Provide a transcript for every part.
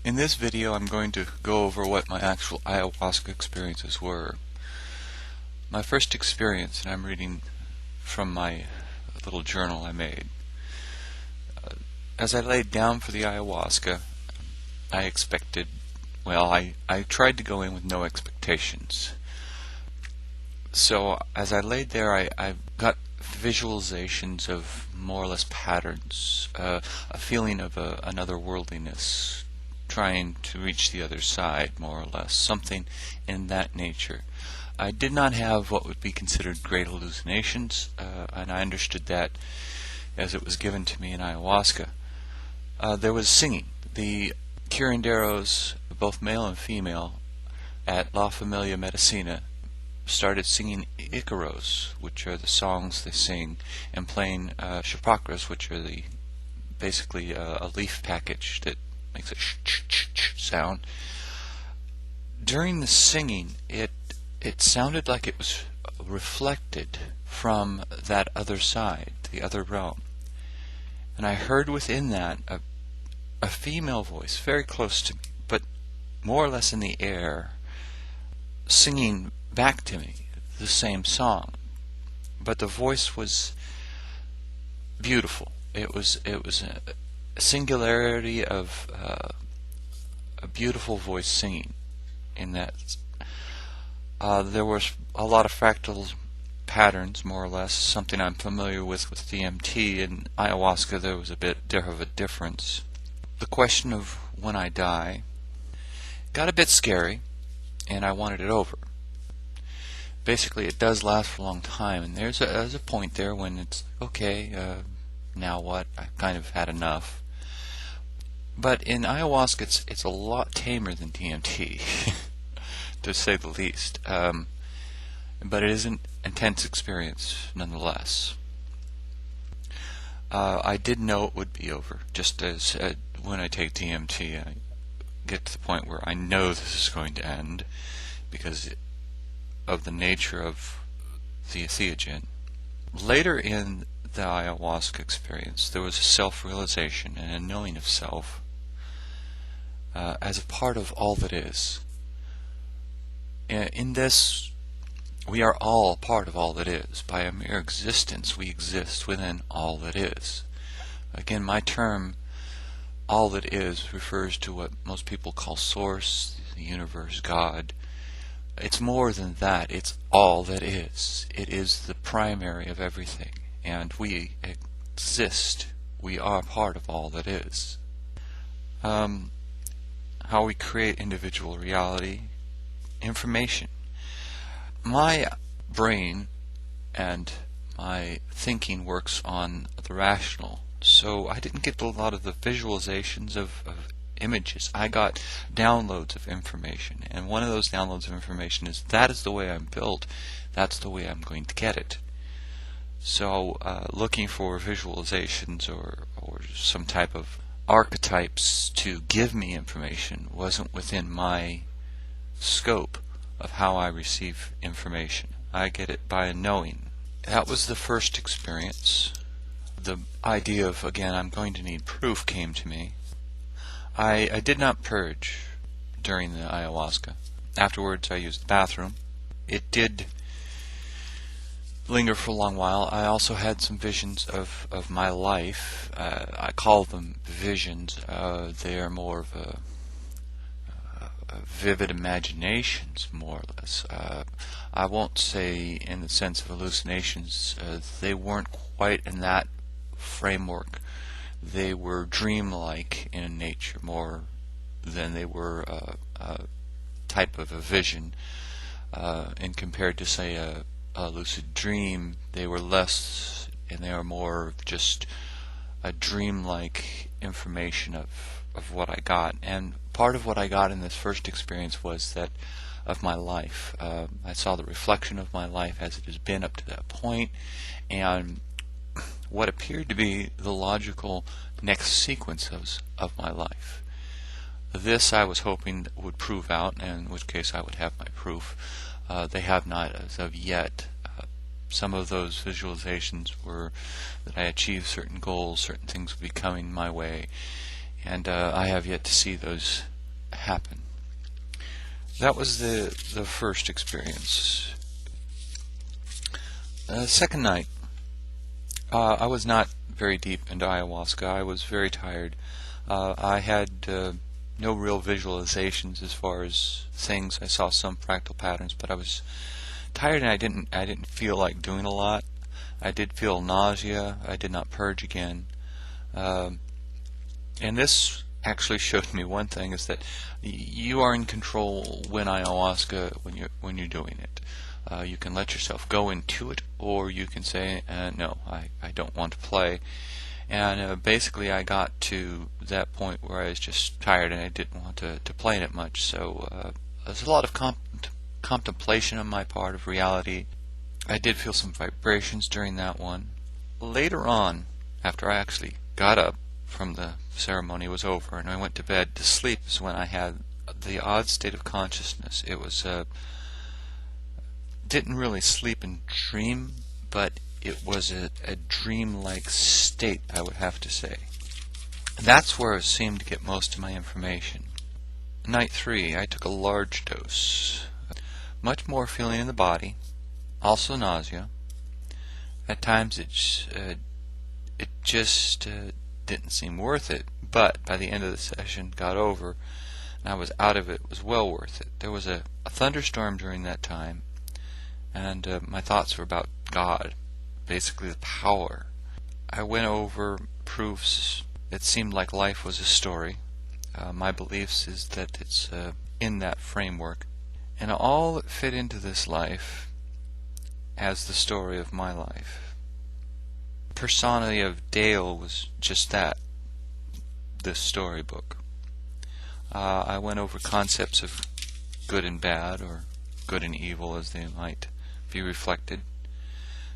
In this video I'm going to go over what my actual ayahuasca experiences were. My first experience, and I'm reading from my little journal I made. As I laid down for the ayahuasca, I expected, well, I tried to go in with no expectations. So as I laid there, I got visualizations of more or less patterns, a feeling of another worldliness, trying to reach the other side, more or less, something in that nature. I did not have what would be considered great hallucinations, and I understood that as it was given to me in ayahuasca. There was singing. The curanderos, both male and female, at La Familia Medicina, started singing Icaros, which are the songs they sing, and playing chapacras, which are basically a leaf package that makes a sh-ch-ch-ch sound. During the singing, it sounded like it was reflected from that other side, the other realm. And I heard within that a female voice, very close to me, but more or less in the air, singing back to me the same song. But the voice was beautiful. It was a singularity of a beautiful voice singing. In that, there was a lot of fractal patterns, more or less, something I'm familiar with DMT. And ayahuasca, there was a bit of a difference. The question of when I die got a bit scary, and I wanted it over. Basically, it does last for a long time, and there's a point there when it's okay. Now what? I've kind of had enough. But in ayahuasca, it's a lot tamer than DMT, to say the least. But it is an intense experience, nonetheless. I did know it would be over, just as when I take DMT, I get to the point where I know this is going to end, because of the nature of the entheogen. Later in the ayahuasca experience, there was a self-realization and a knowing of self as a part of all that is. In this, we are all part of all that is. By a mere existence, we exist within all that is. Again, my term, all that is, refers to what most people call Source, the universe, God. It's more than that. It's all that is. It is the primary of everything. And we exist. We are part of all that is. How we create individual reality. Information. My brain and my thinking works on the rational. So I didn't get a lot of the visualizations of images. I got downloads of information, and one of those downloads of information is, that is the way I'm built, that's the way I'm going to get it. So looking for visualizations or some type of archetypes to give me information wasn't within my scope of how I receive information. I get it by knowing. That was the first experience. The idea of, again, I'm going to need proof came to me. I did not purge during the ayahuasca. Afterwards, I used the bathroom. It did linger for a long while. I also had some visions of my life. I call them visions. They are more of a vivid imaginations, more or less. I won't say in the sense of hallucinations. They weren't quite in that framework. They were dreamlike in nature more than they were a type of a vision. And compared to, say, a lucid dream, they were less, and they were more just a dreamlike information of what I got. And part of what I got in this first experience was that of my life. I saw the reflection of my life as it has been up to that point, and what appeared to be the logical next sequence of my life. This I was hoping would prove out, and in which case I would have my proof. They have not as of yet. Some of those visualizations were that I achieved certain goals, certain things would be coming my way, and I have yet to see those happen. That was the first experience. Second night, I was not very deep into ayahuasca. I was very tired. I had no real visualizations as far as things. I saw some fractal patterns, but I was tired and I didn't feel like doing a lot. I did feel nausea. I did not purge again. And this actually showed me one thing, is that you are in control when ayahuasca, when you're doing it. You can let yourself go into it, or you can say, no, I don't want to play. And basically I got to that point where I was just tired and I didn't want to play in it much. So there's a lot of contemplation on my part of reality. I did feel some vibrations during that one. Later on, after I actually got up from the ceremony was over and I went to bed to sleep, is when I had the odd state of consciousness. It was didn't really sleep and dream, but it was a dream-like state, I would have to say. And that's where I seemed to get most of my information. Night 3, I took a large dose. Much more feeling in the body, also nausea. At times it just didn't seem worth it, but by the end of the session got over and I was out of it. It was well worth it. There was a thunderstorm during that time, and my thoughts were about God, basically the power. I went over proofs. It seemed like life was a story. My beliefs is that it's in that framework, and all that fit into this life as the story of my life. Persona of Dale was just that, this storybook. I went over concepts of good and bad, or good and evil as they might be reflected.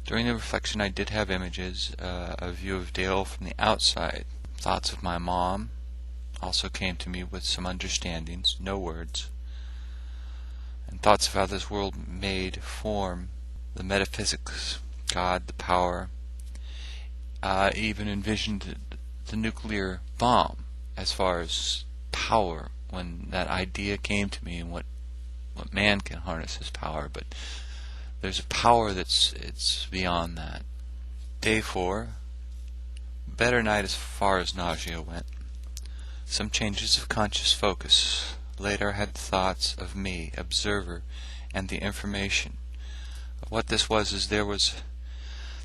During the reflection I did have images, a view of Dale from the outside. Thoughts of my mom also came to me with some understandings, no words. And thoughts of how this world made form, the metaphysics, God, the power. Even envisioned the nuclear bomb as far as power, when that idea came to me, and what man can harness his power, but there's a power it's beyond that. Day 4, better night as far as nausea went. Some changes of conscious focus. Later I had thoughts of me, observer, and the information. What this was is there was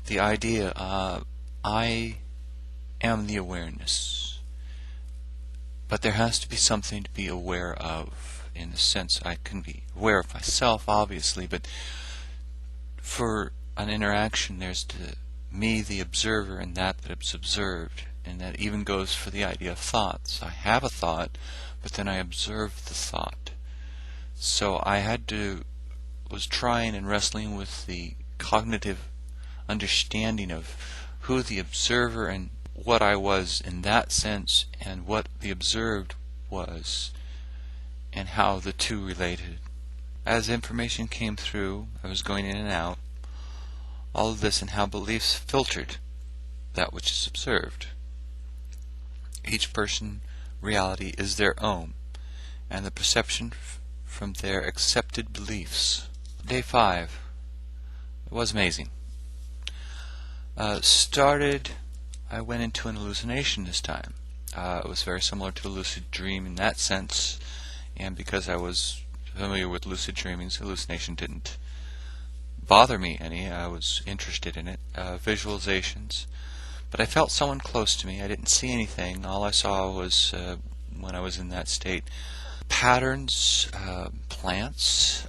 the idea, I am the awareness, but there has to be something to be aware of, in the sense I can be aware of myself, obviously, but for an interaction there's me, the observer, and that's observed, and that even goes for the idea of thoughts. I have a thought, but then I observe the thought. So I was trying and wrestling with the cognitive understanding of who the observer and what I was in that sense, and what the observed was, and how the two related. As information came through, I was going in and out, all of this, and how beliefs filtered that which is observed. Each person, reality is their own, and the perception from their accepted beliefs. Day 5. It was amazing. I went into an hallucination this time. It was very similar to a lucid dream in that sense, and because I was familiar with lucid dreamings, hallucination didn't bother me any. I was interested in it. Visualizations. But I felt someone close to me. I didn't see anything. All I saw was, when I was in that state, patterns, plants.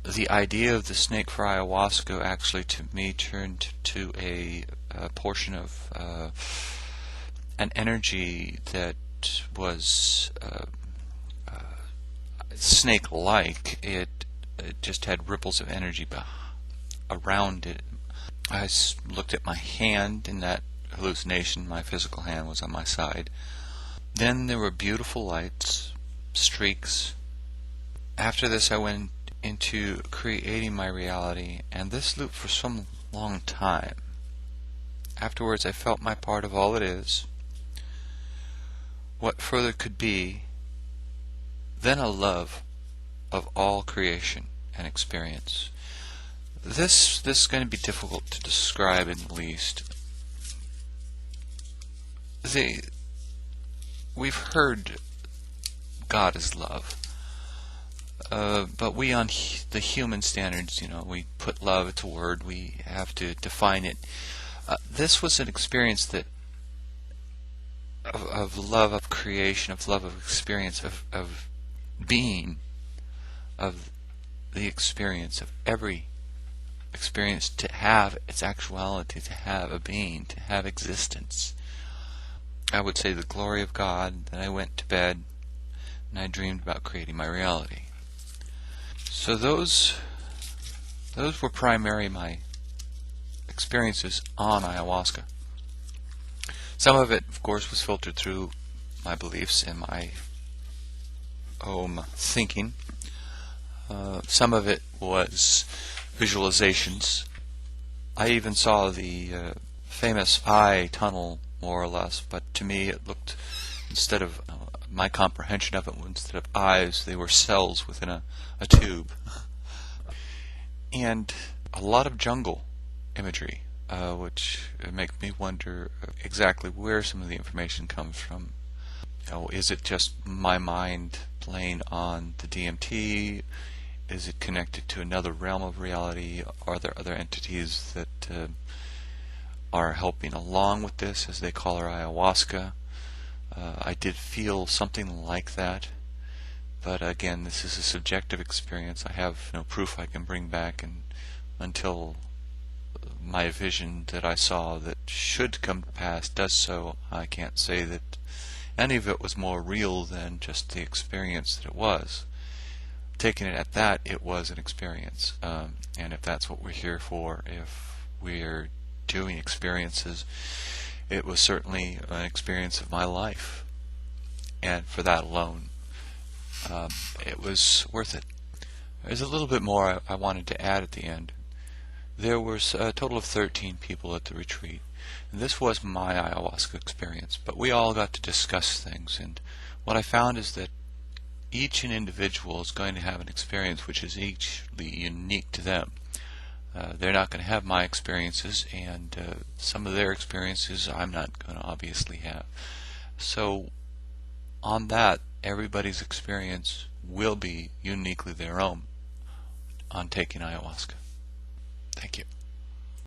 The idea of the snake for ayahuasca actually to me turned to a portion of an energy that was snake-like. It just had ripples of energy around it. I looked at my hand in that hallucination. My physical hand was on my side. Then there were beautiful lights, streaks. After this I went into creating my reality, and this looped for some long time. Afterwards I felt my part of all it is, what further could be, then a love of all creation and experience. This is going to be difficult to describe in the least. We've heard God is love, but we on the human standards, we put love, it's a word, we have to define it. This was an experience that of love of creation, of love of experience, of being, of the experience of every experience to have its actuality, to have a being, to have existence. I would say the glory of God, that I went to bed and I dreamed about creating my reality. So those were primarily my experiences on ayahuasca. Some of it, of course, was filtered through my beliefs and my own thinking. Some of it was visualizations. I even saw the famous eye tunnel, more or less, but to me it looked, instead of my comprehension of it, instead of eyes, they were cells within a tube. And a lot of jungle imagery, which make me wonder exactly where some of the information comes from. Is it just my mind playing on the DMT? Is it connected to another realm of reality? Are there other entities that are helping along with this, as they call her ayahuasca? I did feel something like that, but again, this is a subjective experience. I have no proof I can bring back, and until my vision that I saw that should come to pass does so, I can't say that any of it was more real than just the experience that it was. Taking it at that, it was an experience, and if that's what we're here for, if we're doing experiences, it was certainly an experience of my life, and for that alone, it was worth it. There's a little bit more I wanted to add at the end. There was a total of 13 people at the retreat, and this was my ayahuasca experience, but we all got to discuss things, and what I found is that each individual is going to have an experience which is each unique to them. They're not going to have my experiences, and some of their experiences I'm not going to obviously have. So on that, everybody's experience will be uniquely their own on taking ayahuasca. Thank you.